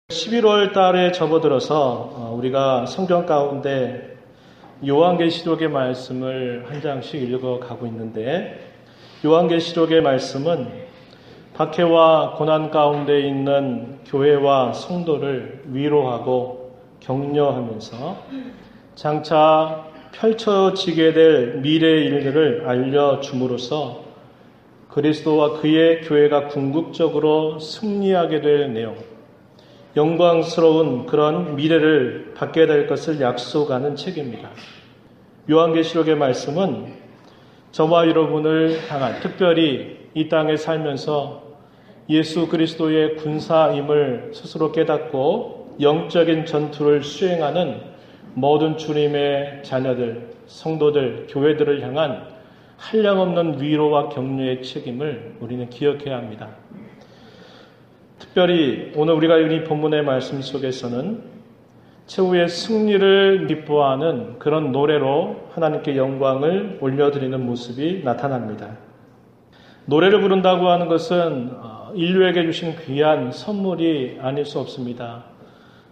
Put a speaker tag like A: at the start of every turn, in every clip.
A: 11월 달에 접어들어서 우리가 성경 가운데 요한계시록의 말씀을 한 장씩 읽어가고 있는데, 요한계시록의 말씀은 박해와 고난 가운데 있는 교회와 성도를 위로하고 격려하면서 장차 펼쳐지게 될 미래의 일들을 알려줌으로써 그리스도와 그의 교회가 궁극적으로 승리하게 될 내용, 영광스러운 그런 미래를 받게 될 것을 약속하는 책입니다. 요한계시록의 말씀은 저와 여러분을 향한, 특별히 이 땅에 살면서 예수 그리스도의 군사임을 스스로 깨닫고 영적인 전투를 수행하는 모든 주님의 자녀들, 성도들, 교회들을 향한 한량없는 위로와 격려의 책임을 우리는 기억해야 합니다. 특별히 오늘 우리가 읽은 본문의 말씀 속에서는 최후의 승리를 기뻐하는 그런 노래로 하나님께 영광을 올려드리는 모습이 나타납니다. 노래를 부른다고 하는 것은 인류에게 주신 귀한 선물이 아닐 수 없습니다.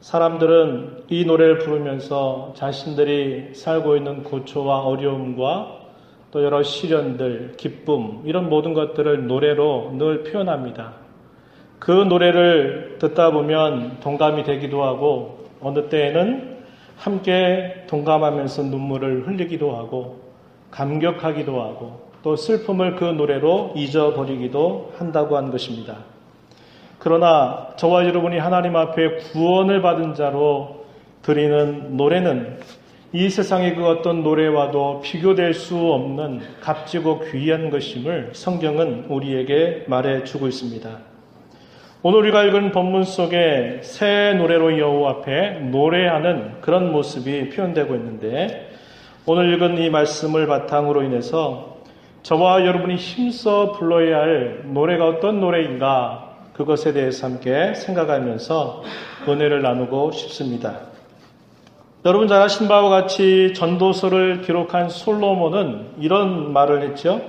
A: 사람들은 이 노래를 부르면서 자신들이 살고 있는 고초와 어려움과 또 여러 시련들, 기쁨, 이런 모든 것들을 노래로 늘 표현합니다. 그 노래를 듣다 보면 동감이 되기도 하고, 어느 때에는 함께 동감하면서 눈물을 흘리기도 하고, 감격하기도 하고, 또 슬픔을 그 노래로 잊어버리기도 한다고 하는 것입니다. 그러나 저와 여러분이 하나님 앞에 구원을 받은 자로 드리는 노래는 이 세상의 그 어떤 노래와도 비교될 수 없는 값지고 귀한 것임을 성경은 우리에게 말해주고 있습니다. 오늘 우리가 읽은 본문 속에 새 노래로 여호와 앞에 노래하는 그런 모습이 표현되고 있는데, 오늘 읽은 이 말씀을 바탕으로 인해서 저와 여러분이 힘써 불러야 할 노래가 어떤 노래인가, 그것에 대해서 함께 생각하면서 은혜를 나누고 싶습니다. 여러분 잘 아신 바와 같이 전도서를 기록한 솔로몬은 이런 말을 했죠.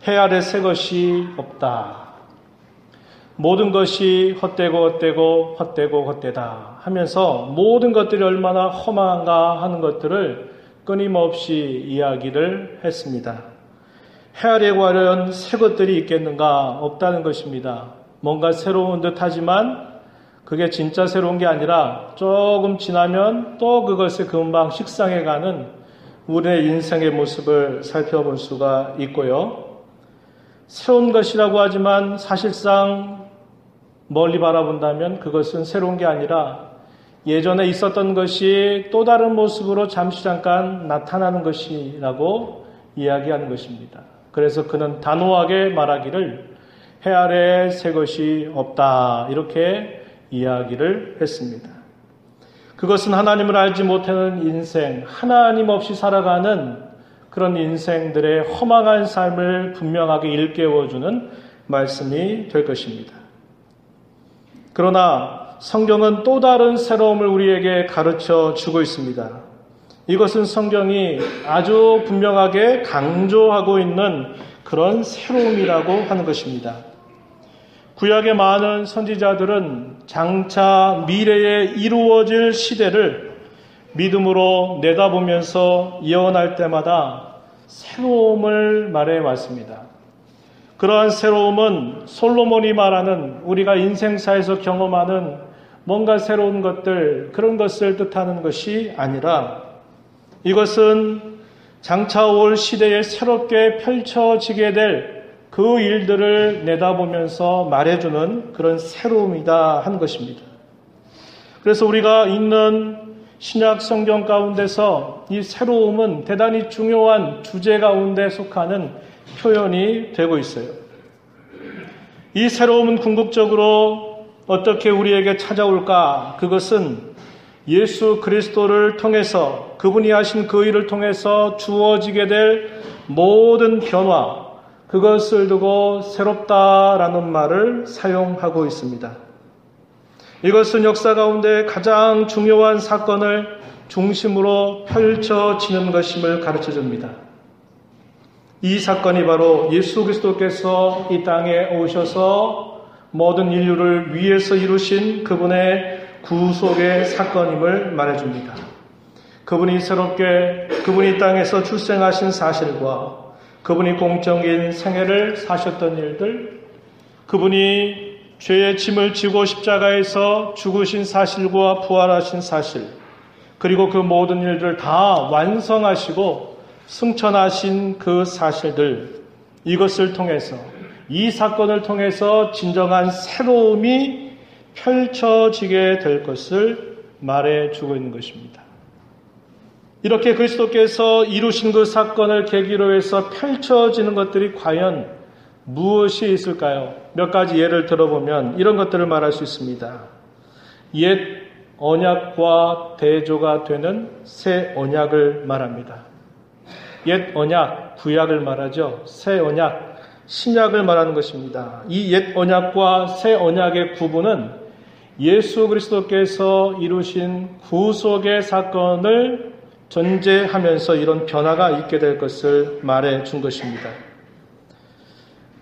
A: 해 아래 새 것이 없다. 모든 것이 헛되다 하면서 모든 것들이 얼마나 허망한가 하는 것들을 끊임없이 이야기를 했습니다. 해 아래 과연 새 것들이 있겠는가? 없다는 것입니다. 뭔가 새로운 듯 하지만 그게 진짜 새로운 게 아니라 조금 지나면 또 그것에 금방 식상해가는 우리의 인생의 모습을 살펴볼 수가 있고요. 새로운 것이라고 하지만 사실상 멀리 바라본다면 그것은 새로운 게 아니라 예전에 있었던 것이 또 다른 모습으로 잠시 잠깐 나타나는 것이라고 이야기하는 것입니다. 그래서 그는 단호하게 말하기를 해 아래 새 것이 없다, 이렇게 이야기를 했습니다. 그것은 하나님을 알지 못하는 인생, 하나님 없이 살아가는 그런 인생들의 허망한 삶을 분명하게 일깨워주는 말씀이 될 것입니다. 그러나 성경은 또 다른 새로움을 우리에게 가르쳐 주고 있습니다. 이것은 성경이 아주 분명하게 강조하고 있는 그런 새로움이라고 하는 것입니다. 구약의 많은 선지자들은 장차 미래에 이루어질 시대를 믿음으로 내다보면서 예언할 때마다 새로움을 말해왔습니다. 그러한 새로움은 솔로몬이 말하는 우리가 인생사에서 경험하는 뭔가 새로운 것들, 그런 것을 뜻하는 것이 아니라 이것은 장차 올 시대에 새롭게 펼쳐지게 될 그 일들을 내다보면서 말해주는 그런 새로움이다 하는 것입니다. 그래서 우리가 읽는 신약 성경 가운데서 이 새로움은 대단히 중요한 주제 가운데 속하는 표현이 되고 있어요. 이 새로움은 궁극적으로 어떻게 우리에게 찾아올까? 그것은 예수 그리스도를 통해서, 그분이 하신 그 일을 통해서 주어지게 될 모든 변화, 그것을 두고 새롭다라는 말을 사용하고 있습니다. 이것은 역사 가운데 가장 중요한 사건을 중심으로 펼쳐지는 것임을 가르쳐줍니다. 이 사건이 바로 예수 그리스도께서 이 땅에 오셔서 모든 인류를 위해서 이루신 그분의 구속의 사건임을 말해줍니다. 그분이 새롭게 그분이 땅에서 출생하신 사실과 그분이 공적인 생애를 사셨던 일들, 그분이 죄의 짐을 지고 십자가에서 죽으신 사실과 부활하신 사실, 그리고 그 모든 일들을 다 완성하시고 승천하신 그 사실들, 이것을 통해서, 이 사건을 통해서 진정한 새로움이 펼쳐지게 될 것을 말해주고 있는 것입니다. 이렇게 그리스도께서 이루신 그 사건을 계기로 해서 펼쳐지는 것들이 과연 무엇이 있을까요? 몇 가지 예를 들어보면 이런 것들을 말할 수 있습니다. 옛 언약과 대조가 되는 새 언약을 말합니다. 옛 언약, 구약을 말하죠. 새 언약, 신약을 말하는 것입니다. 이 옛 언약과 새 언약의 구분은 예수 그리스도께서 이루신 구속의 사건을 전제하면서 이런 변화가 있게 될 것을 말해 준 것입니다.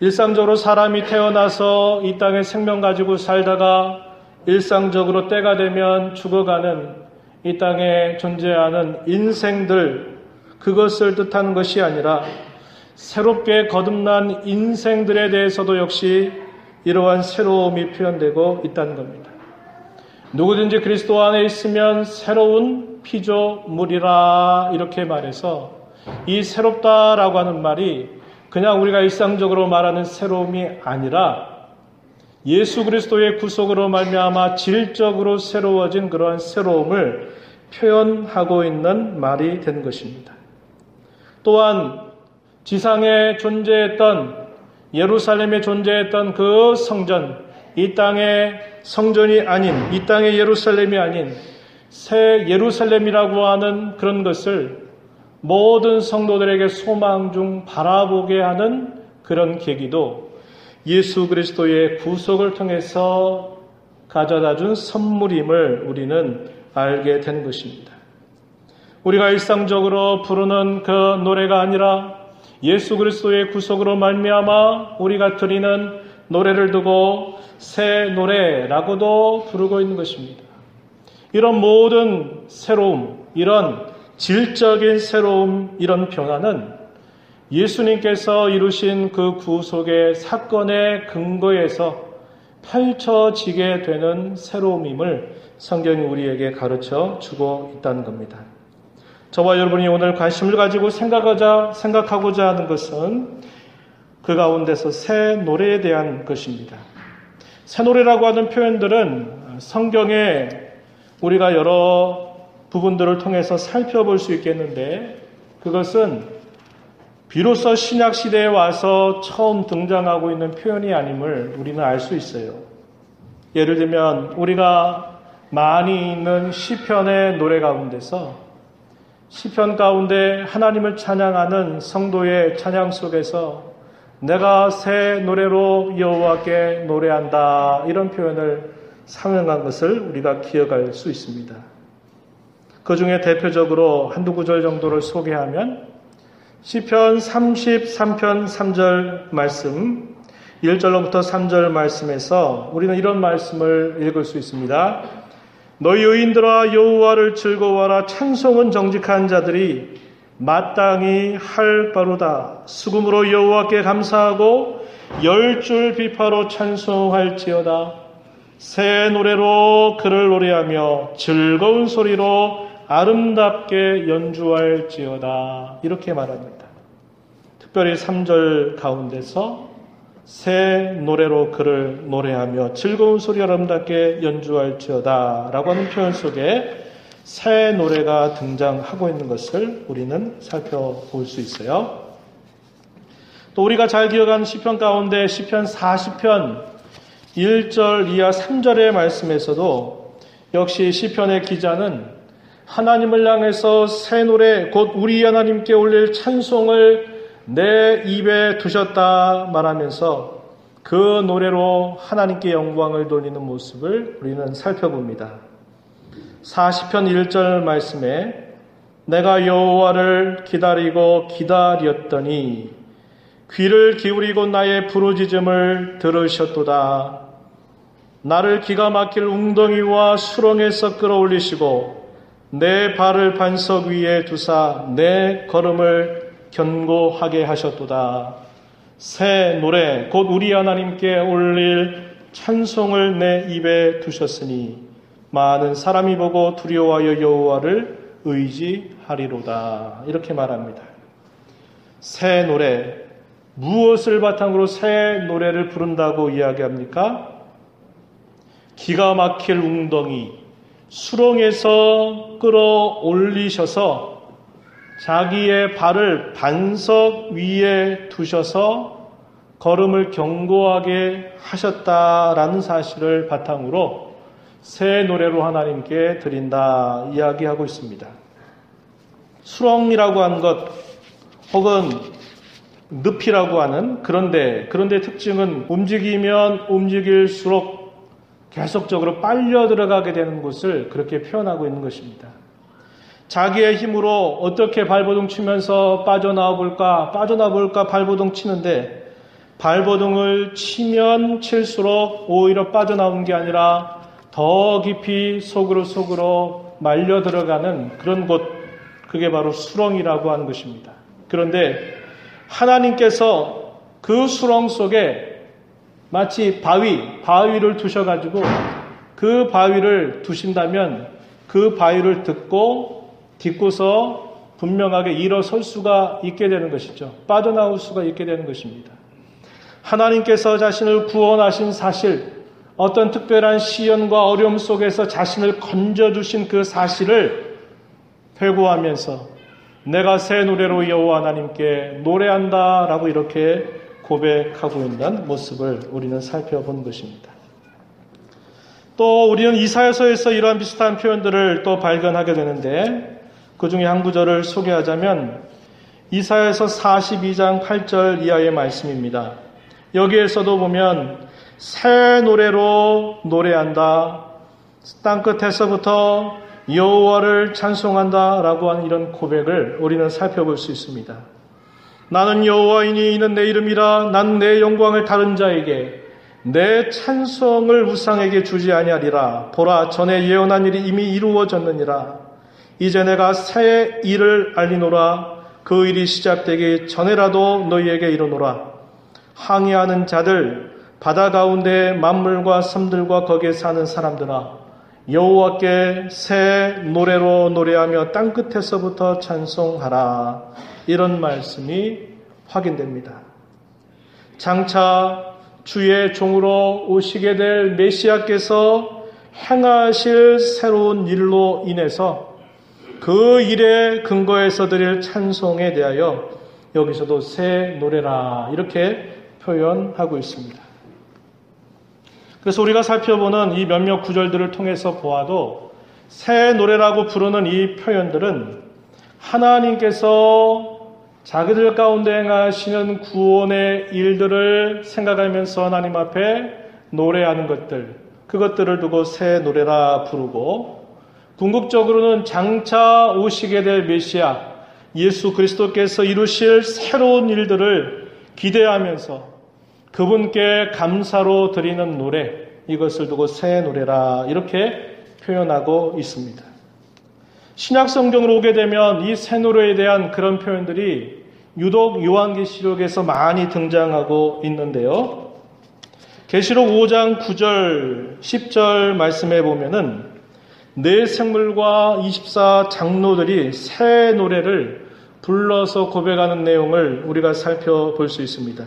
A: 일상적으로 사람이 태어나서 이 땅에 생명 가지고 살다가 일상적으로 때가 되면 죽어가는 이 땅에 존재하는 인생들, 그것을 뜻하는 것이 아니라 새롭게 거듭난 인생들에 대해서도 역시 이러한 새로움이 표현되고 있다는 겁니다. 누구든지 그리스도 안에 있으면 새로운 피조물이라 이렇게 말해서 이 새롭다라고 하는 말이 그냥 우리가 일상적으로 말하는 새로움이 아니라 예수 그리스도의 구속으로 말미암아 질적으로 새로워진 그러한 새로움을 표현하고 있는 말이 된 것입니다. 또한 지상에 존재했던 예루살렘에 존재했던 그 성전, 이 땅의 성전이 아닌, 이 땅의 예루살렘이 아닌 새 예루살렘이라고 하는 그런 것을 모든 성도들에게 소망 중 바라보게 하는 그런 계기도 예수 그리스도의 구속을 통해서 가져다 준 선물임을 우리는 알게 된 것입니다. 우리가 일상적으로 부르는 그 노래가 아니라 예수 그리스도의 구속으로 말미암아 우리가 드리는 노래를 두고 새 노래라고도 부르고 있는 것입니다. 이런 모든 새로움, 이런 질적인 새로움, 이런 변화는 예수님께서 이루신 그 구속의 사건의 근거에서 펼쳐지게 되는 새로움임을 성경이 우리에게 가르쳐 주고 있다는 겁니다. 저와 여러분이 오늘 관심을 가지고 생각하고자 하는 것은 그 가운데서 새 노래에 대한 것입니다. 새 노래라고 하는 표현들은 성경에 우리가 여러 부분들을 통해서 살펴볼 수 있겠는데 그것은 비로소 신약 시대에 와서 처음 등장하고 있는 표현이 아님을 우리는 알 수 있어요. 예를 들면 우리가 많이 있는 시편의 노래 가운데서 시편 가운데 하나님을 찬양하는 성도의 찬양 속에서 내가 새 노래로 여호와께 노래한다 이런 표현을 사용한 것을 우리가 기억할 수 있습니다. 그 중에 대표적으로 한두 구절 정도를 소개하면 시편 33편 3절 말씀 1절로부터 3절 말씀에서 우리는 이런 말씀을 읽을 수 있습니다. 너희 의인들아 여호와를 즐거워하라. 찬송은 정직한 자들이 마땅히 할 바로다. 수금으로 여호와께 감사하고 열줄 비파로 찬송할지어다. 새 노래로 그를 노래하며 즐거운 소리로 아름답게 연주할지어다. 이렇게 말합니다. 특별히 3절 가운데서 새 노래로 그를 노래하며 즐거운 소리 아름답게 연주할지어다 라고 하는 표현 속에 새 노래가 등장하고 있는 것을 우리는 살펴볼 수 있어요. 또 우리가 잘 기억하는 시편 가운데 시편 40편 1절 이하 3절의 말씀에서도 역시 시편의 기자는 하나님을 향해서 새 노래 곧 우리 하나님께 올릴 찬송을 내 입에 두셨다 말하면서 그 노래로 하나님께 영광을 돌리는 모습을 우리는 살펴봅니다. 40편 1절 말씀에 내가 여호와를 기다리고 기다렸더니 귀를 기울이고 나의 부르짖음을 들으셨도다. 나를 기가 막힐 웅덩이와 수렁에서 끌어올리시고 내 발을 반석 위에 두사 내 걸음을 견고하게 하셨도다. 새 노래 곧 우리 하나님께 올릴 찬송을 내 입에 두셨으니 많은 사람이 보고 두려워하여 여호와를 의지하리로다. 이렇게 말합니다. 새 노래, 무엇을 바탕으로 새 노래를 부른다고 이야기합니까? 기가 막힐 웅덩이, 수렁에서 끌어올리셔서 자기의 발을 반석 위에 두셔서 걸음을 견고하게 하셨다라는 사실을 바탕으로 새 노래로 하나님께 드린다 이야기하고 있습니다. 수렁이라고 하는 것 혹은 늪이라고 하는 그런데 특징은 움직이면 움직일수록 계속적으로 빨려 들어가게 되는 곳을 그렇게 표현하고 있는 것입니다. 자기의 힘으로 어떻게 발버둥 치면서 빠져나와 볼까 발버둥 치는데 발버둥을 치면 칠수록 오히려 빠져나오는 게 아니라 더 깊이 속으로 말려 들어가는 그런 곳, 그게 바로 수렁이라고 하는 것입니다. 그런데 하나님께서 그 수렁 속에 마치 바위를 두셔가지고 그 바위를 두신다면 그 바위를 딛고서 분명하게 일어설 수가 있게 되는 것이죠. 빠져나올 수가 있게 되는 것입니다. 하나님께서 자신을 구원하신 사실, 어떤 특별한 시련과 어려움 속에서 자신을 건져주신 그 사실을 회고하면서 내가 새 노래로 여호와 하나님께 노래한다라고 이렇게 고백하고 있는 모습을 우리는 살펴본 것입니다. 또 우리는 이사야서에서 이러한 비슷한 표현들을 또 발견하게 되는데 그 중에 한 구절을 소개하자면 이사야서 42장 8절 이하의 말씀입니다. 여기에서도 보면 새 노래로 노래한다. 땅끝에서부터 여호와를 찬송한다 라고 하는 이런 고백을 우리는 살펴볼 수 있습니다. 나는 여호와이니 이는 내 이름이라. 난 내 영광을 다른 자에게 내 찬송을 우상에게 주지 아니하리라. 보라 전에 예언한 일이 이미 이루어졌느니라. 이제 내가 새 일을 알리노라. 그 일이 시작되기 전에라도 너희에게 이르노라. 항해하는 자들, 바다 가운데 만물과 섬들과 거기에 사는 사람들아, 여호와께 새 노래로 노래하며 땅끝에서부터 찬송하라. 이런 말씀이 확인됩니다. 장차 주의 종으로 오시게 될 메시아께서 행하실 새로운 일로 인해서 그 일의 근거에서 드릴 찬송에 대하여 여기서도 새 노래라 이렇게 표현하고 있습니다. 그래서 우리가 살펴보는 이 몇몇 구절들을 통해서 보아도 새 노래라고 부르는 이 표현들은 하나님께서 자기들 가운데 행하시는 구원의 일들을 생각하면서 하나님 앞에 노래하는 것들, 그것들을 두고 새 노래라 부르고, 궁극적으로는 장차 오시게 될 메시아 예수 그리스도께서 이루실 새로운 일들을 기대하면서 그분께 감사로 드리는 노래, 이것을 두고 새 노래라 이렇게 표현하고 있습니다. 신약 성경으로 오게 되면 이 새 노래에 대한 그런 표현들이 유독 요한계시록에서 많이 등장하고 있는데요. 계시록 5장 9절, 10절 말씀에 보면은 네 생물과 24 장로들이 새 노래를 불러서 고백하는 내용을 우리가 살펴볼 수 있습니다.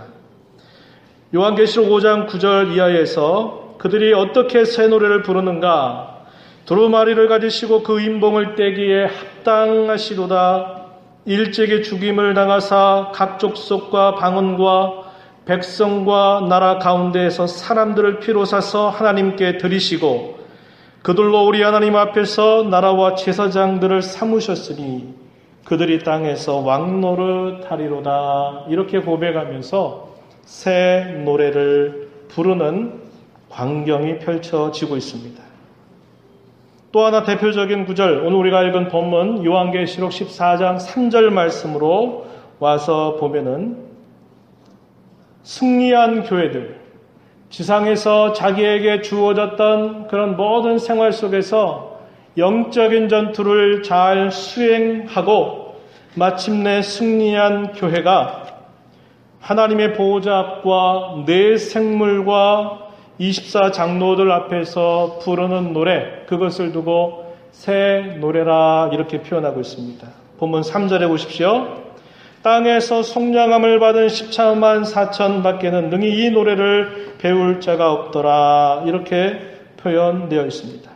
A: 요한계시록 5장 9절 이하에서 그들이 어떻게 새 노래를 부르는가? 두루마리를 가지시고 그 인봉을 떼기에 합당하시도다. 일찍이 죽임을 당하사 각 족속과 방언과 백성과 나라 가운데에서 사람들을 피로 사서 하나님께 드리시고 그들로 우리 하나님 앞에서 나라와 제사장들을 삼으셨으니 그들이 땅에서 왕노릇 하리로다. 이렇게 고백하면서 새 노래를 부르는 광경이 펼쳐지고 있습니다. 또 하나 대표적인 구절, 오늘 우리가 읽은 본문 요한계시록 14장 3절 말씀으로 와서 보면은 승리한 교회들, 지상에서 자기에게 주어졌던 그런 모든 생활 속에서 영적인 전투를 잘 수행하고 마침내 승리한 교회가 하나님의 보호자 앞과 내 생물과 24 장로들 앞에서 부르는 노래, 그것을 두고 새 노래라 이렇게 표현하고 있습니다. 본문 3절에 보십시오. 땅에서 속량함을 받은 14만 4천 밖에는 능히 이 노래를 배울 자가 없더라 이렇게 표현되어 있습니다.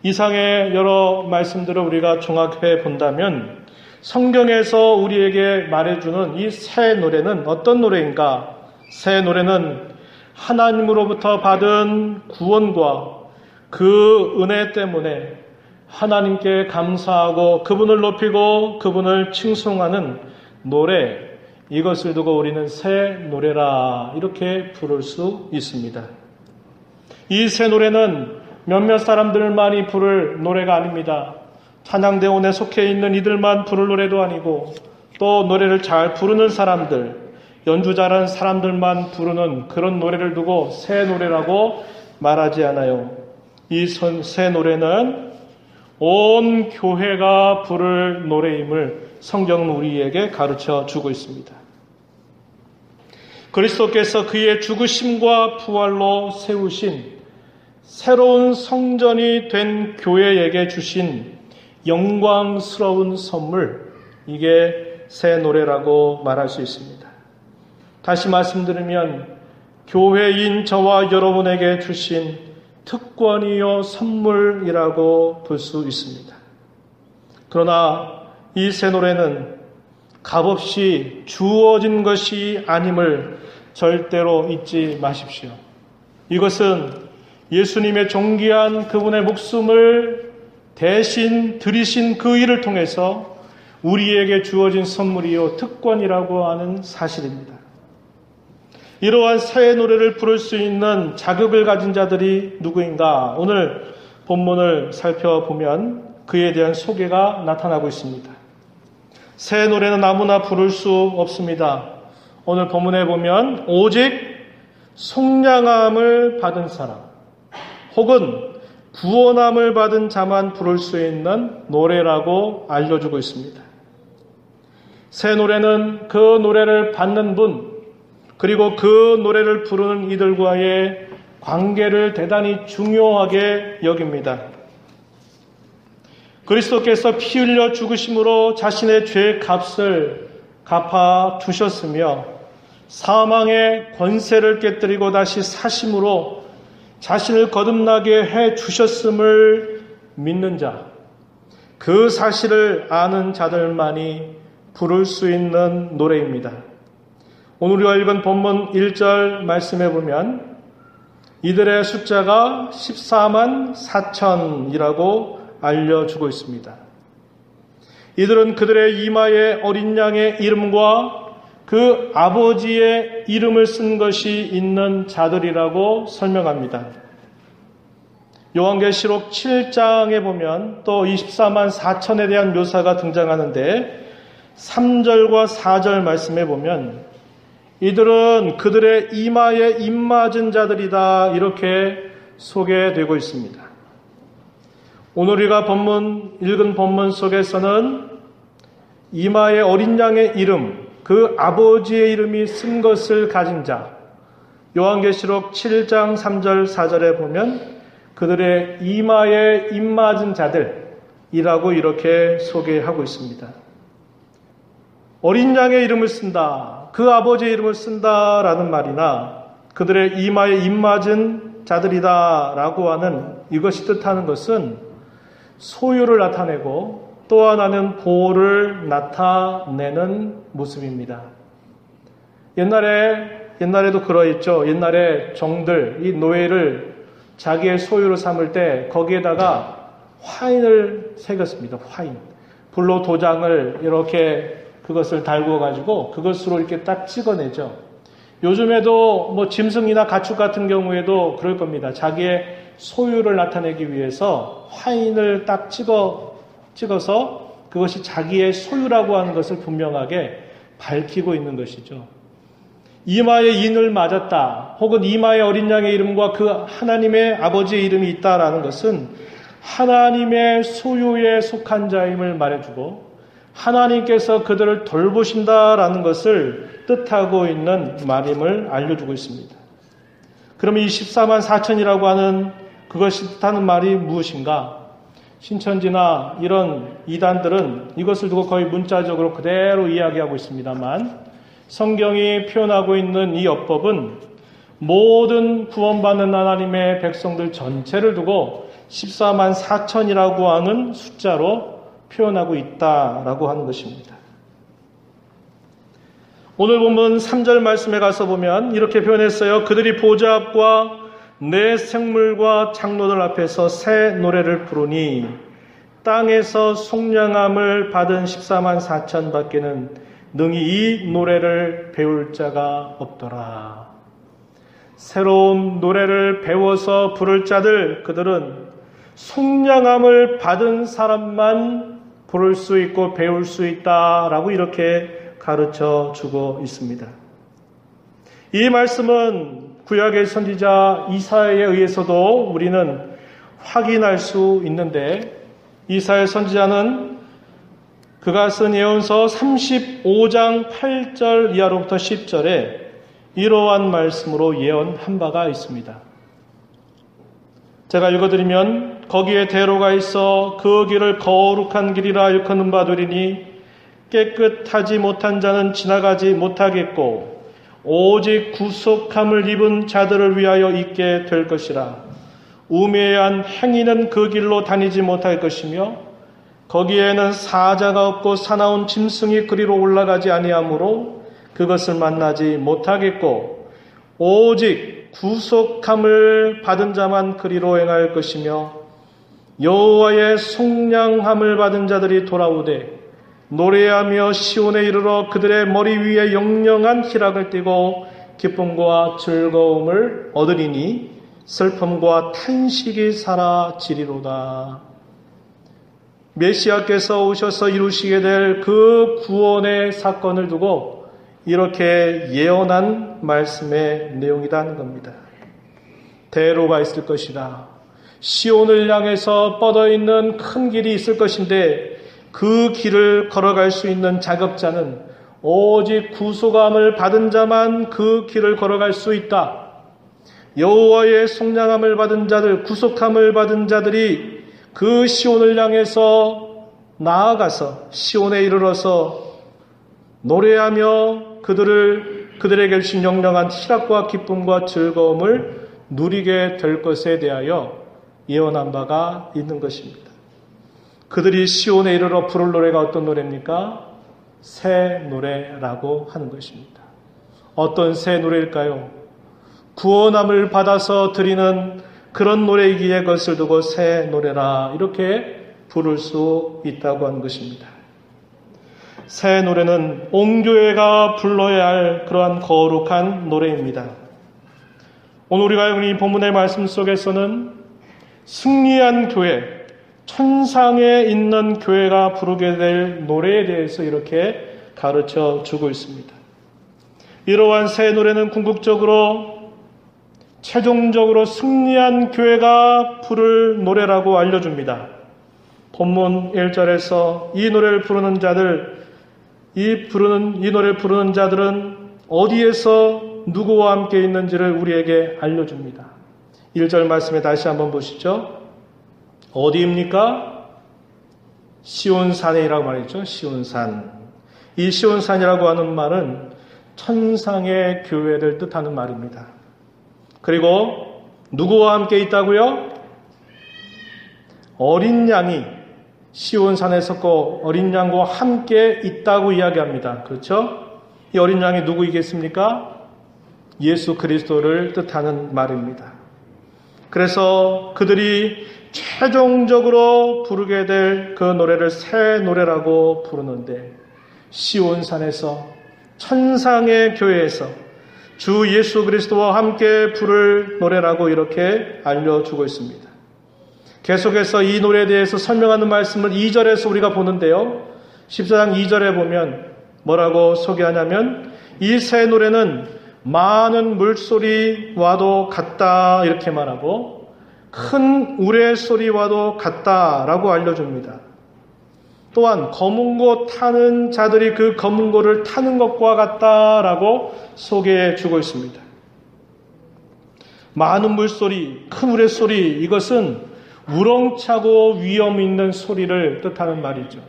A: 이상의 여러 말씀들을 우리가 종합해 본다면 성경에서 우리에게 말해주는 이 새 노래는 어떤 노래인가? 새 노래는 하나님으로부터 받은 구원과 그 은혜 때문에 하나님께 감사하고 그분을 높이고 그분을 칭송하는 노래, 이것을 두고 우리는 새 노래라 이렇게 부를 수 있습니다. 이 새 노래는 몇몇 사람들만이 부를 노래가 아닙니다. 찬양대원에 속해 있는 이들만 부를 노래도 아니고 또 노래를 잘 부르는 사람들, 연주 잘하는 사람들만 부르는 그런 노래를 두고 새 노래라고 말하지 않아요. 이 새 노래는 온 교회가 부를 노래임을 성경은 우리에게 가르쳐 주고 있습니다. 그리스도께서 그의 죽으심과 부활로 세우신 새로운 성전이 된 교회에게 주신 영광스러운 선물, 이게 새 노래라고 말할 수 있습니다. 다시 말씀드리면 교회인 저와 여러분에게 주신 특권이요 선물이라고 볼 수 있습니다. 그러나 이 새 노래는 값없이 주어진 것이 아님을 절대로 잊지 마십시오. 이것은 예수님의 존귀한 그분의 목숨을 대신 들이신 그 일을 통해서 우리에게 주어진 선물이요 특권이라고 하는 사실입니다. 이러한 새 노래를 부를 수 있는 자격을 가진 자들이 누구인가? 오늘 본문을 살펴보면 그에 대한 소개가 나타나고 있습니다. 새 노래는 아무나 부를 수 없습니다. 오늘 본문에 보면 오직 속량함을 받은 사람 혹은 구원함을 받은 자만 부를 수 있는 노래라고 알려주고 있습니다. 새 노래는 그 노래를 받는 분, 그리고 그 노래를 부르는 이들과의 관계를 대단히 중요하게 여깁니다. 그리스도께서 피 흘려 죽으심으로 자신의 죄의 값을 갚아 주셨으며 사망의 권세를 깨뜨리고 다시 사심으로 자신을 거듭나게 해 주셨음을 믿는 자, 그 사실을 아는 자들만이 부를 수 있는 노래입니다. 오늘 우리가 읽은 본문 1절 말씀해 보면 이들의 숫자가 14만 4천이라고 알려주고 있습니다. 이들은 그들의 이마에 어린 양의 이름과 그 아버지의 이름을 쓴 것이 있는 자들이라고 설명합니다. 요한계시록 7장에 보면 또 24만 4천에 대한 묘사가 등장하는데 3절과 4절 말씀에 보면 이들은 그들의 이마에 입맞은 자들이다 이렇게 소개되고 있습니다. 오늘 우리가 읽은 본문 속에서는 이마에 어린 양의 이름, 그 아버지의 이름이 쓴 것을 가진 자, 요한계시록 7장 3절 4절에 보면 그들의 이마에 입맞은 자들이라고 이렇게 소개하고 있습니다. 어린 양의 이름을 쓴다, 그 아버지의 이름을 쓴다라는 말이나 그들의 이마에 입맞은 자들이다라고 하는 이것이 뜻하는 것은 소유를 나타내고 또 하나는 보호를 나타내는 모습입니다. 옛날에도 그러했죠. 옛날에 종들, 이 노예를 자기의 소유로 삼을 때 거기에다가 화인을 새겼습니다. 화인. 불로 도장을 이렇게 그것을 달구어 가지고 그것으로 이렇게 딱 찍어내죠. 요즘에도 짐승이나 가축 같은 경우에도 그럴 겁니다. 자기의 소유를 나타내기 위해서 화인을 딱 찍어서 그것이 자기의 소유라고 하는 것을 분명하게 밝히고 있는 것이죠. 이마에 인을 맞았다, 혹은 이마에 어린 양의 이름과 그 하나님의 아버지의 이름이 있다라는 것은 하나님의 소유에 속한 자임을 말해주고 하나님께서 그들을 돌보신다라는 것을 뜻하고 있는 말임을 알려주고 있습니다. 그러면 이 14만 4천이라고 하는 그것이 뜻하는 말이 무엇인가? 신천지나 이런 이단들은 이것을 두고 거의 문자적으로 그대로 이야기하고 있습니다만, 성경이 표현하고 있는 이 엽법은 모든 구원받는 하나님의 백성들 전체를 두고 14만 4천이라고 하는 숫자로 표현하고 있다라고 하는 것입니다. 오늘 본문 3절 말씀에 가서 보면 이렇게 표현했어요. 그들이 보좌 앞과 내 생물과 장로들 앞에서 새 노래를 부르니 땅에서 속량함을 받은 14만 4천 밖에는 능히 이 노래를 배울 자가 없더라. 새로운 노래를 배워서 부를 자들, 그들은 속량함을 받은 사람만 부를 수 있고 배울 수 있다라고 이렇게 가르쳐 주고 있습니다. 이 말씀은 구약의 선지자 이사야에 의해서도 우리는 확인할 수 있는데, 이사야 선지자는 그가 쓴 예언서 35장 8절 이하로부터 10절에 이러한 말씀으로 예언한 바가 있습니다. 제가 읽어드리면, 거기에 대로가 있어 그 길을 거룩한 길이라 일컫는 바 되리니 깨끗하지 못한 자는 지나가지 못하겠고 오직 구속함을 입은 자들을 위하여 있게 될 것이라. 우매한 행위는 그 길로 다니지 못할 것이며 거기에는 사자가 없고 사나운 짐승이 그리로 올라가지 아니하므로 그것을 만나지 못하겠고 오직 구속함을 받은 자만 그리로 행할 것이며 여호와의 속량함을 받은 자들이 돌아오되 노래하며 시온에 이르러 그들의 머리 위에 영영한 희락을 띠고 기쁨과 즐거움을 얻으리니 슬픔과 탄식이 사라지리로다. 메시아께서 오셔서 이루시게 될 그 구원의 사건을 두고 이렇게 예언한 말씀의 내용이다 하는 겁니다. 대로가 있을 것이다. 시온을 향해서 뻗어있는 큰 길이 있을 것인데 그 길을 걸어갈 수 있는 자격자는 오직 구속함을 받은 자만 그 길을 걸어갈 수 있다. 여호와의 속량함을 받은 자들, 구속함을 받은 자들이 그 시온을 향해서 나아가서 시온에 이르러서 노래하며 그들에게 주신 영영한 희락과 기쁨과 즐거움을 누리게 될 것에 대하여 예언한 바가 있는 것입니다. 그들이 시온에 이르러 부를 노래가 어떤 노래입니까? 새 노래라고 하는 것입니다. 어떤 새 노래일까요? 구원함을 받아서 드리는 그런 노래이기에 그것을 두고 새 노래라 이렇게 부를 수 있다고 하는 것입니다. 새 노래는 온 교회가 불러야 할 그러한 거룩한 노래입니다. 오늘 우리가 읽은 이 본문의 말씀 속에서는 승리한 교회, 천상에 있는 교회가 부르게 될 노래에 대해서 이렇게 가르쳐 주고 있습니다. 이러한 새 노래는 궁극적으로 최종적으로 승리한 교회가 부를 노래라고 알려줍니다. 본문 1절에서 이 노래를 부르는 자들, 이 노래를 부르는 자들은 어디에서 누구와 함께 있는지를 우리에게 알려줍니다. 1절 말씀에 다시 한번 보시죠. 어디입니까? 시온산이라고 말했죠. 시온산. 이 시온산이라고 하는 말은 천상의 교회를 뜻하는 말입니다. 그리고 누구와 함께 있다고요? 어린 양이 시온산에 섰고 어린 양과 함께 있다고 이야기합니다. 그렇죠? 이 어린 양이 누구이겠습니까? 예수 그리스도를 뜻하는 말입니다. 그래서 그들이 최종적으로 부르게 될 그 노래를 새 노래라고 부르는데, 시온산에서 천상의 교회에서 주 예수 그리스도와 함께 부를 노래라고 이렇게 알려주고 있습니다. 계속해서 이 노래에 대해서 설명하는 말씀을 2절에서 우리가 보는데요. 14장 2절에 보면 뭐라고 소개하냐면 이 새 노래는 많은 물소리와도 같다 이렇게 말하고 큰 우레소리와도 같다라고 알려줍니다. 또한 검은고 타는 자들이 그 검은고를 타는 것과 같다라고 소개해 주고 있습니다. 많은 물소리, 큰 우레소리, 이것은 우렁차고 위험 있는 소리를 뜻하는 말이죠.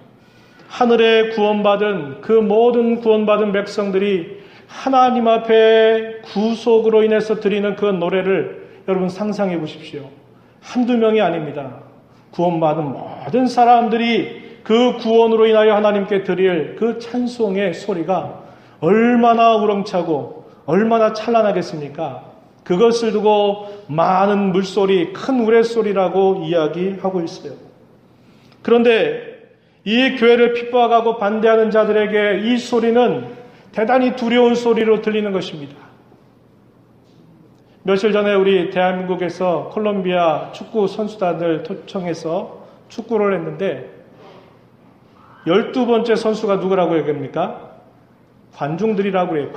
A: 하늘에 구원받은 그 모든 구원받은 백성들이 하나님 앞에 구속으로 인해서 드리는 그 노래를 여러분 상상해 보십시오. 한두 명이 아닙니다. 구원받은 모든 사람들이 그 구원으로 인하여 하나님께 드릴 그 찬송의 소리가 얼마나 우렁차고 얼마나 찬란하겠습니까? 그것을 두고 많은 물소리, 큰 우레소리라고 이야기하고 있어요. 그런데 이 교회를 핍박하고 반대하는 자들에게 이 소리는 대단히 두려운 소리로 들리는 것입니다. 며칠 전에 우리 대한민국에서 콜롬비아 축구 선수단을 초청해서 축구를 했는데 12번째 선수가 누구라고 얘기합니까? 관중들이라고 해요.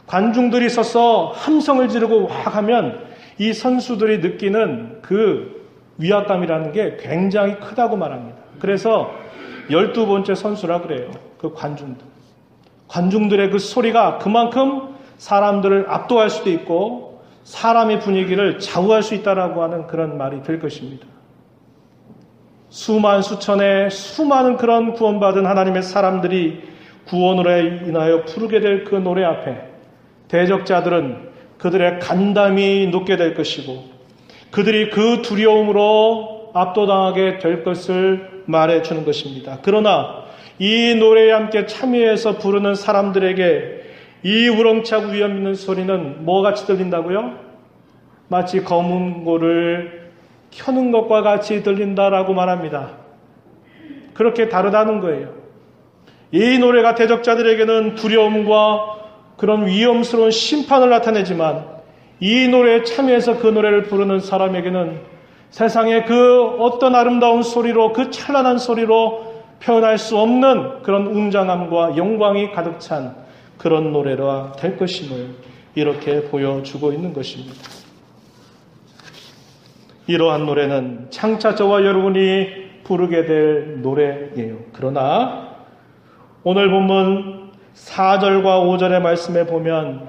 A: 관중들이 서서 함성을 지르고 와 하면 이 선수들이 느끼는 그 위압감이라는 게 굉장히 크다고 말합니다. 그래서 12번째 선수라 그래요. 그 관중들의 그 소리가 그만큼 사람들을 압도할 수도 있고 사람의 분위기를 좌우할 수 있다라고 하는 그런 말이 될 것입니다. 수만 수천의 수많은 그런 구원받은 하나님의 사람들이 구원으로 인하여 부르게 될 그 노래 앞에 대적자들은 그들의 간담이 녹게 될 것이고 그들이 그 두려움으로 압도당하게 될 것을 말해주는 것입니다. 그러나 이 노래에 함께 참여해서 부르는 사람들에게 이 우렁차고 위험 있는 소리는 뭐같이 들린다고요? 마치 검은고를 켜는 것과 같이 들린다라고 말합니다. 그렇게 다르다는 거예요. 이 노래가 대적자들에게는 두려움과 그런 위험스러운 심판을 나타내지만 이 노래에 참여해서 그 노래를 부르는 사람에게는 세상의 그 어떤 아름다운 소리로 그 찬란한 소리로 표현할 수 없는 그런 웅장함과 영광이 가득 찬 그런 노래가 될 것임을 이렇게 보여주고 있는 것입니다. 이러한 노래는 장차 저와 여러분이 부르게 될 노래예요. 그러나 오늘 본문 4절과 5절의 말씀에 보면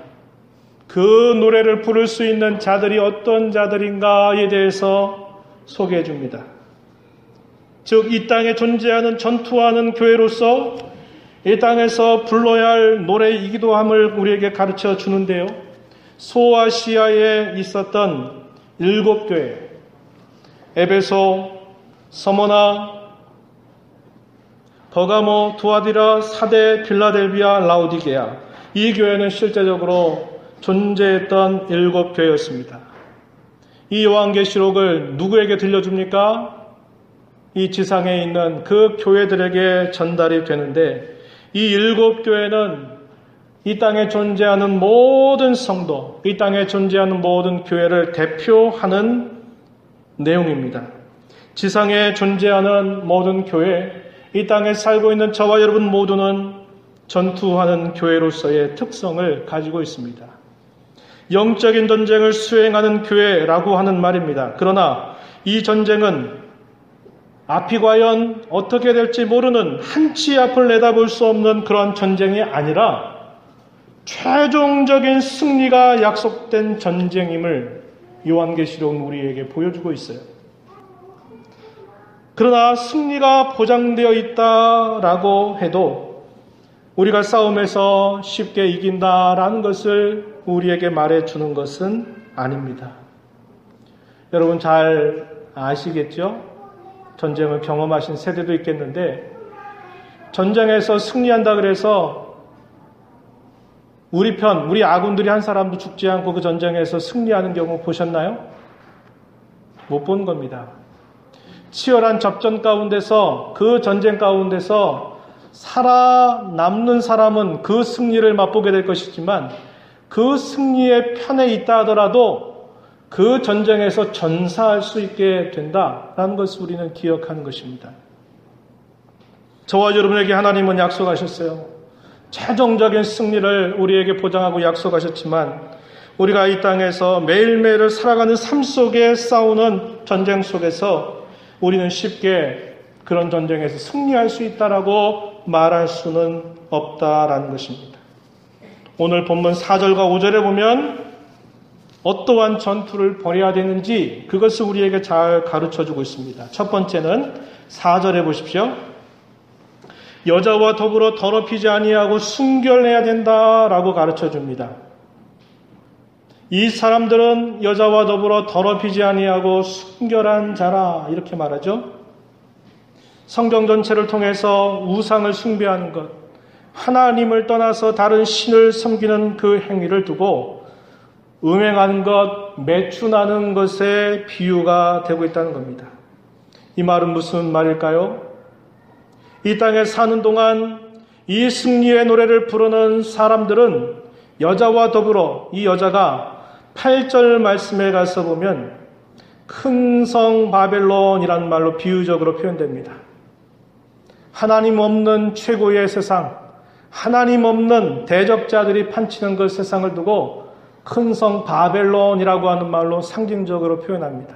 A: 그 노래를 부를 수 있는 자들이 어떤 자들인가에 대해서 소개해 줍니다. 즉, 이 땅에 존재하는 전투하는 교회로서 이 땅에서 불러야 할 노래이기도 함을 우리에게 가르쳐 주는데요. 소아시아에 있었던 7교회, 에베소, 서머나, 버가모, 두아디라, 사데, 필라델비아, 라오디게아, 이 교회는 실제적으로 존재했던 7교회였습니다. 이 요한계시록을 누구에게 들려줍니까? 이 지상에 있는 그 교회들에게 전달이 되는데 이 7교회는 이 땅에 존재하는 모든 성도, 이 땅에 존재하는 모든 교회를 대표하는 내용입니다. 지상에 존재하는 모든 교회, 이 땅에 살고 있는 저와 여러분 모두는 전투하는 교회로서의 특성을 가지고 있습니다. 영적인 전쟁을 수행하는 교회라고 하는 말입니다. 그러나 이 전쟁은 앞이 과연 어떻게 될지 모르는 한치 앞을 내다볼 수 없는 그런 전쟁이 아니라 최종적인 승리가 약속된 전쟁임을 요한계시록은 우리에게 보여주고 있어요. 그러나 승리가 보장되어 있다라고 해도 우리가 싸움에서 쉽게 이긴다라는 것을 우리에게 말해주는 것은 아닙니다. 여러분 잘 아시겠죠? 전쟁을 경험하신 세대도 있겠는데 전쟁에서 승리한다 그래서 우리 아군들이 한 사람도 죽지 않고 그 전쟁에서 승리하는 경우 보셨나요? 못 본 겁니다. 치열한 접전 가운데서 그 전쟁 가운데서 살아남는 사람은 그 승리를 맛보게 될 것이지만 그 승리의 편에 있다 하더라도 그 전쟁에서 전사할 수 있게 된다라는 것을 우리는 기억하는 것입니다. 저와 여러분에게 하나님은 약속하셨어요. 최종적인 승리를 우리에게 보장하고 약속하셨지만 우리가 이 땅에서 매일매일을 살아가는 삶 속에 싸우는 전쟁 속에서 우리는 쉽게 그런 전쟁에서 승리할 수 있다라고 말할 수는 없다라는 것입니다. 오늘 본문 4절과 5절에 보면 어떠한 전투를 벌여야 되는지 그것을 우리에게 잘 가르쳐주고 있습니다. 첫 번째는 4절에 보십시오. 여자와 더불어 더럽히지 아니하고 순결해야 된다라고 가르쳐줍니다. 이 사람들은 여자와 더불어 더럽히지 아니하고 순결한 자라 이렇게 말하죠. 성경 전체를 통해서 우상을 숭배하는 것, 하나님을 떠나서 다른 신을 섬기는 그 행위를 두고 음행하는 것, 매춘하는 것에 비유가 되고 있다는 겁니다. 이 말은 무슨 말일까요? 이 땅에 사는 동안 이 승리의 노래를 부르는 사람들은 여자와 더불어 이 여자가 8절 말씀에 가서 보면 큰 성 바벨론이라는 말로 비유적으로 표현됩니다. 하나님 없는 최고의 세상, 하나님 없는 대적자들이 판치는 그 세상을 두고 큰 성 바벨론이라고 하는 말로 상징적으로 표현합니다.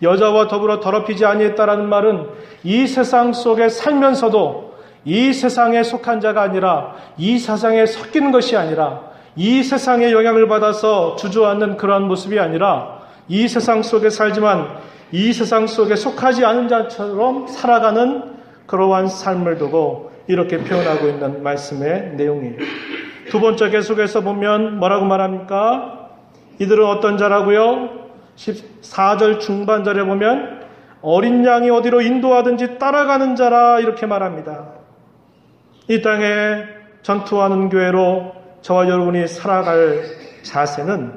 A: 여자와 더불어 더럽히지 아니했다라는 말은 이 세상 속에 살면서도 이 세상에 속한 자가 아니라 이 세상에 섞이는 것이 아니라 이 세상의 영향을 받아서 주저앉는 그러한 모습이 아니라 이 세상 속에 살지만 이 세상 속에 속하지 않은 자처럼 살아가는 그러한 삶을 두고 이렇게 표현하고 있는 말씀의 내용이에요. 두 번째 계속해서 보면 뭐라고 말합니까? 이들은 어떤 자라고요? 14절 중반절에 보면 어린 양이 어디로 인도하든지 따라가는 자라 이렇게 말합니다. 이 땅에 전투하는 교회로 저와 여러분이 살아갈 자세는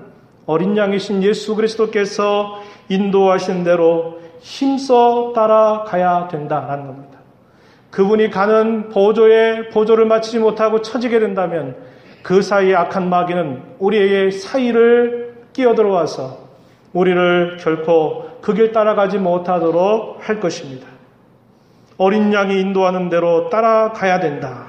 A: 어린 양이신 예수 그리스도께서 인도하신 대로 힘써 따라가야 된다는 겁니다. 그분이 가는 보조를 마치지 못하고 처지게 된다면 그 사이에 악한 마귀는 우리의 사이를 끼어들어와서 우리를 결코 그 길 따라가지 못하도록 할 것입니다. 어린 양이 인도하는 대로 따라가야 된다.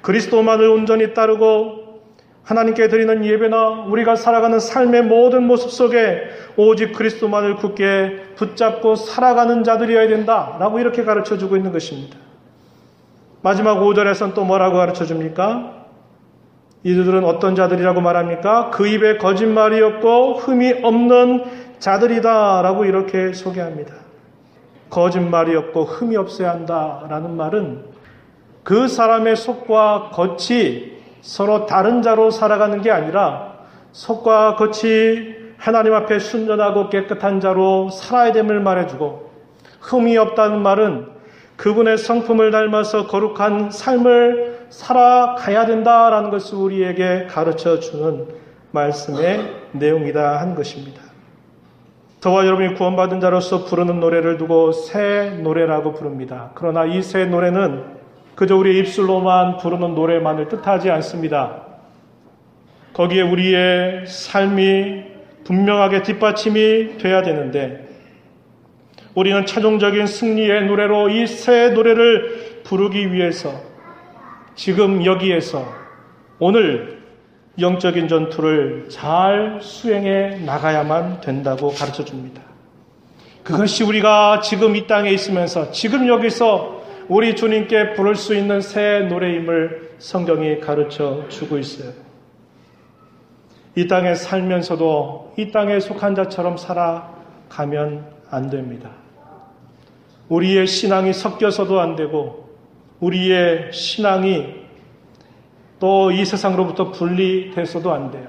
A: 그리스도만을 온전히 따르고 하나님께 드리는 예배나 우리가 살아가는 삶의 모든 모습 속에 오직 그리스도만을 굳게 붙잡고 살아가는 자들이어야 된다라고 이렇게 가르쳐주고 있는 것입니다. 마지막 5절에서는 또 뭐라고 가르쳐줍니까? 이들은 어떤 자들이라고 말합니까? 그 입에 거짓말이 없고 흠이 없는 자들이다 라고 이렇게 소개합니다. 거짓말이 없고 흠이 없어야 한다라는 말은 그 사람의 속과 겉이 서로 다른 자로 살아가는 게 아니라 속과 겉이 하나님 앞에 순전하고 깨끗한 자로 살아야 됨을 말해주고 흠이 없다는 말은 그분의 성품을 닮아서 거룩한 삶을 살아가야 된다라는 것을 우리에게 가르쳐주는 말씀의 내용이다 한 것입니다. 저와 여러분이 구원받은 자로서 부르는 노래를 두고 새 노래라고 부릅니다. 그러나 이 새 노래는 그저 우리의 입술로만 부르는 노래만을 뜻하지 않습니다. 거기에 우리의 삶이 분명하게 뒷받침이 돼야 되는데 우리는 최종적인 승리의 노래로 이 새 노래를 부르기 위해서 지금 여기에서 오늘 영적인 전투를 잘 수행해 나가야만 된다고 가르쳐 줍니다. 그것이 우리가 지금 이 땅에 있으면서 지금 여기서 우리 주님께 부를 수 있는 새 노래임을 성경이 가르쳐 주고 있어요. 이 땅에 살면서도 이 땅에 속한 자처럼 살아가면 안 됩니다. 우리의 신앙이 섞여서도 안 되고 우리의 신앙이 또 이 세상으로부터 분리돼서도 안 돼요.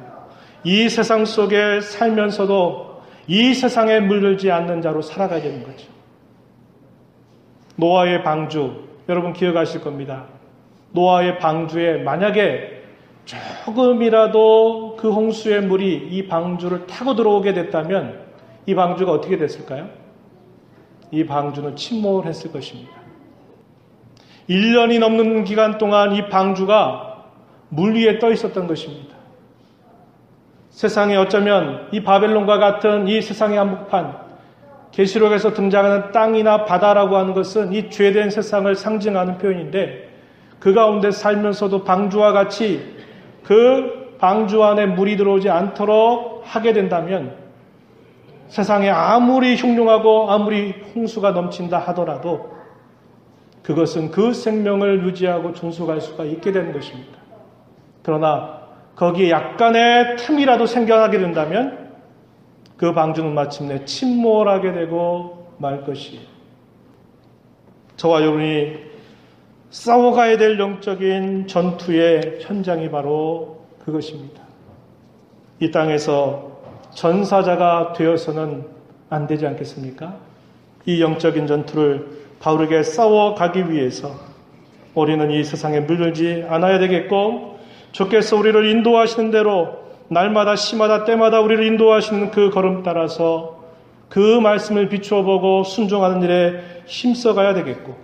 A: 이 세상 속에 살면서도 이 세상에 물들지 않는 자로 살아가야 되는 거죠. 노아의 방주, 여러분 기억하실 겁니다. 노아의 방주에 만약에 조금이라도 그 홍수의 물이 이 방주를 타고 들어오게 됐다면 이 방주가 어떻게 됐을까요? 이 방주는 침몰했을 것입니다. 1년이 넘는 기간 동안 이 방주가 물 위에 떠 있었던 것입니다. 세상에 어쩌면 이 바벨론과 같은 이 세상의 한복판, 계시록에서 등장하는 땅이나 바다라고 하는 것은 이 죄된 세상을 상징하는 표현인데 그 가운데 살면서도 방주와 같이 그 방주 안에 물이 들어오지 않도록 하게 된다면 세상에 아무리 흉흉하고 아무리 홍수가 넘친다 하더라도 그것은 그 생명을 유지하고 존속할 수가 있게 되는 것입니다. 그러나 거기에 약간의 틈이라도 생겨나게 된다면 그 방주는 마침내 침몰하게 되고 말 것이에요. 저와 여러분이 싸워가야 될 영적인 전투의 현장이 바로 그것입니다. 이 땅에서 전사자가 되어서는 안 되지 않겠습니까? 이 영적인 전투를 바르게 싸워가기 위해서 우리는 이 세상에 물들지 않아야 되겠고, 주께서 우리를 인도하시는 대로 날마다 시마다 때마다 우리를 인도하시는 그 걸음 따라서 그 말씀을 비추어 보고 순종하는 일에 힘써가야 되겠고,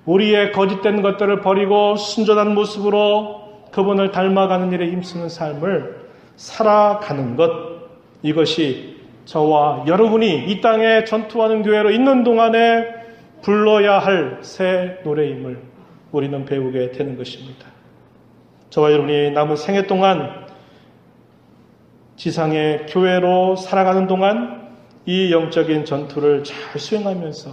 A: 우리의 거짓된 것들을 버리고 순전한 모습으로 그분을 닮아가는 일에 힘쓰는 삶을 살아가는 것, 이것이 저와 여러분이 이 땅에 전투하는 교회로 있는 동안에 불러야 할 새 노래임을 우리는 배우게 되는 것입니다. 저와 여러분이 남은 생애 동안 지상의 교회로 살아가는 동안 이 영적인 전투를 잘 수행하면서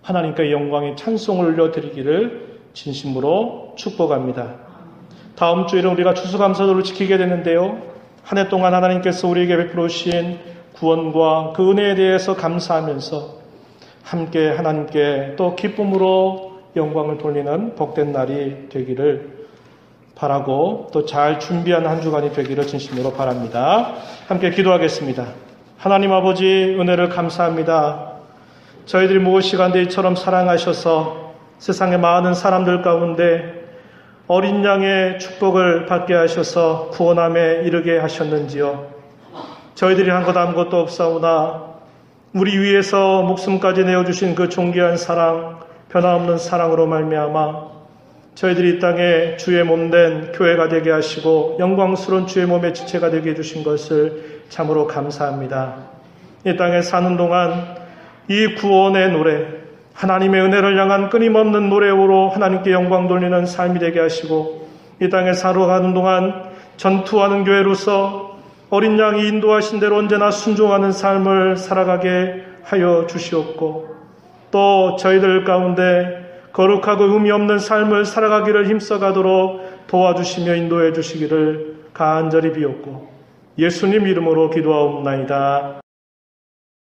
A: 하나님께 영광의 찬송을 올려드리기를 진심으로 축복합니다. 다음 주에는 우리가 추수감사절을 지키게 되는데요. 한 해 동안 하나님께서 우리에게 베풀어 주신 구원과 그 은혜에 대해서 감사하면서 함께 하나님께 또 기쁨으로 영광을 돌리는 복된 날이 되기를 바라고 또 잘 준비한 한 주간이 되기를 진심으로 바랍니다. 함께 기도하겠습니다. 하나님 아버지, 은혜를 감사합니다. 저희들이 무엇이간데 이처럼 사랑하셔서 세상의 많은 사람들 가운데 어린 양의 축복을 받게 하셔서 구원함에 이르게 하셨는지요. 저희들이 한 것 아무것도 없사오나 우리 위해서 목숨까지 내어주신 그 존귀한 사랑, 변함없는 사랑으로 말미암아 저희들이 이 땅에 주의 몸된 교회가 되게 하시고 영광스러운 주의 몸의 지체가 되게 해주신 것을 참으로 감사합니다. 이 땅에 사는 동안 이 구원의 노래, 하나님의 은혜를 향한 끊임없는 노래로 하나님께 영광 돌리는 삶이 되게 하시고, 이 땅에 살아가는 동안 전투하는 교회로서 어린 양이 인도하신 대로 언제나 순종하는 삶을 살아가게 하여 주시옵고, 또 저희들 가운데 거룩하고 의미 없는 삶을 살아가기를 힘써가도록 도와주시며 인도해 주시기를 간절히 비옵고 예수님 이름으로 기도하옵나이다.